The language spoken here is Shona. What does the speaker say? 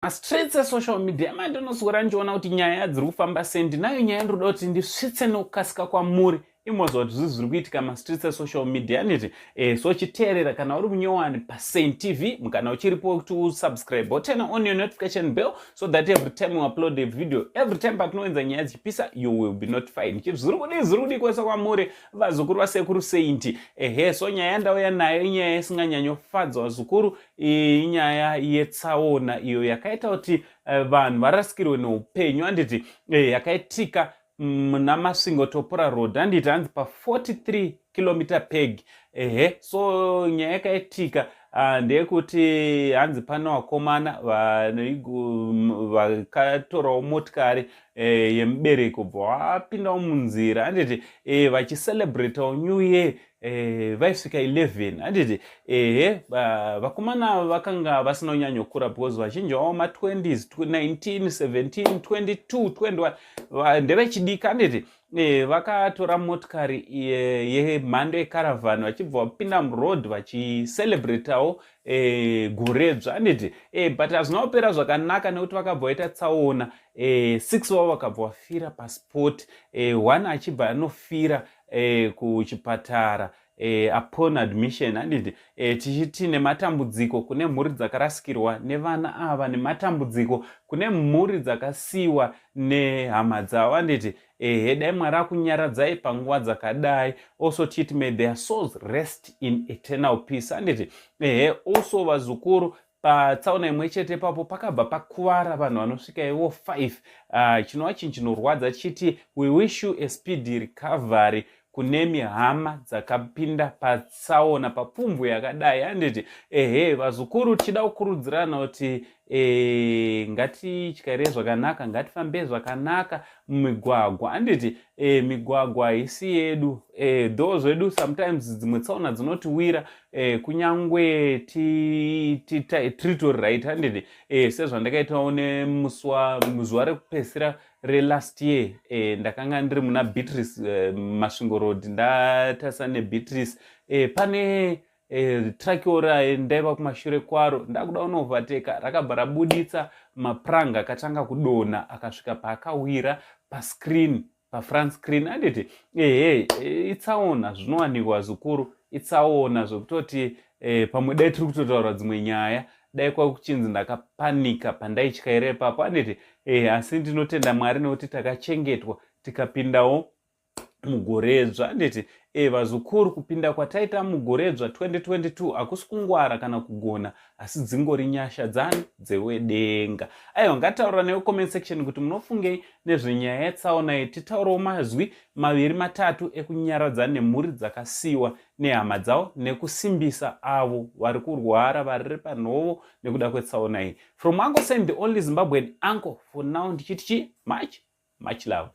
Streets social media mandonoswera ndichiona kuti nyaya dziri kufamba sendinayo nyaya ndoda kuti ndisvitse nokukasika kwamuri imozva kuti zviri kuitika mastreets social media niti so chiteerera kana uri munyowani paSaint TV kana uchiripo kuti usubscribe turn on your notification bell so that every time we upload a video, every time patinoenza nyaya dzichipisa, you will be notified. Chiri zviri kudi kwesa kwamuri vazukuru vasekuru Saint. So nyaya yandauya nayo inyaya isinganyanyofadza vazukuru, inyaya yetsaona iyo yakaita kuti vanhu varasikirwe neupenyu handiti yakaitika muna Masvingo ToporaRd handiti hanzi pa 43 km peg. So nyaya yakaitika ndeyekuti hanzi pana vakomana vakatorawo motikari yemubereko vapindawo munzira handiti vachicelebratawo new year vaisvika 11 handiti vakomana vakanga vasina kunyanyokura because vazhinji vavo ma20s 19 17 22 21 ndevechidika handiti vakatora motikari yemhando yekaravhani vachibva vapinda muroad vachicelebratawo goredzva handiti but hazvina kupera zvakanaka nekuti vakabva vaita tsaona 6 vavo vakabva vafira pasport, 1 achibva anofira kuchipatara upon admission handiti tichiti nematambudziko kune mhuri dzakarasikirwa nevana ava, nematambudziko kune mhuri dzakasiyiwa nehama dzavo handiti dai Mwari akunyaradzai panguva dzakadai. Also tichiti may their souls rest in eternal peace handiti also vazukuru patsaona imwe chete papo pakabva pakuvara vanhu vanosvika ivo 5. Chinova chinhu chinorwadza tichiti we wish you a speedy recovery kune mihama dzakapinda patsaona papfumvu yakadai handiti vazukuru tichida kukurudzirana kuti ngatityaire zvakanaka, ngatifambe zvakanaka mumigwagwa handiti migwagwa haisi yedu though zvedu sometimes dzimwe tsaona dzinotiwira kunyangwe tiritori right handiti sezvandakaitawo muzuva rekupedzisira relast year ndakanga ndiri muna Beatrice Masvingo Road ndatarisa neBeatrice pane trakiora ndaiva kumashure kwaro ndakuda unovateka rakabva rabuditsa mapuranga akatanga kudonha akasvika paakawira pascreen, pafront screen handiti itsaona zvinowanikwa zvikuru, itsaona zvekutoti pamwe dai tiri kutotaura dzimwe nyaya dai kwakuchinzi ndakapanika pandaityaire papo handiti asi ndinotenda Mwari nekuti takachengetwa tikapindawo mugoredzva handiti vazukuru kupinda kwataita mugoredzva 2022 hakusi kungwara kana kugona asi dzingori nyasha dzani dzewedenga. Aiwa, ngataura necomment section kuti munofungei nezvenyaya yetsaona titaurawo mazwi 2-3 ekunyaradza nemhuri dzakasiyiwa nehama dzavo nekusimbisa avo vari kurwara vari panhovo nekuda kwetsaona iyi. From Uncle Sam, the only Zimbabwean uncle for now, ndichiti much love.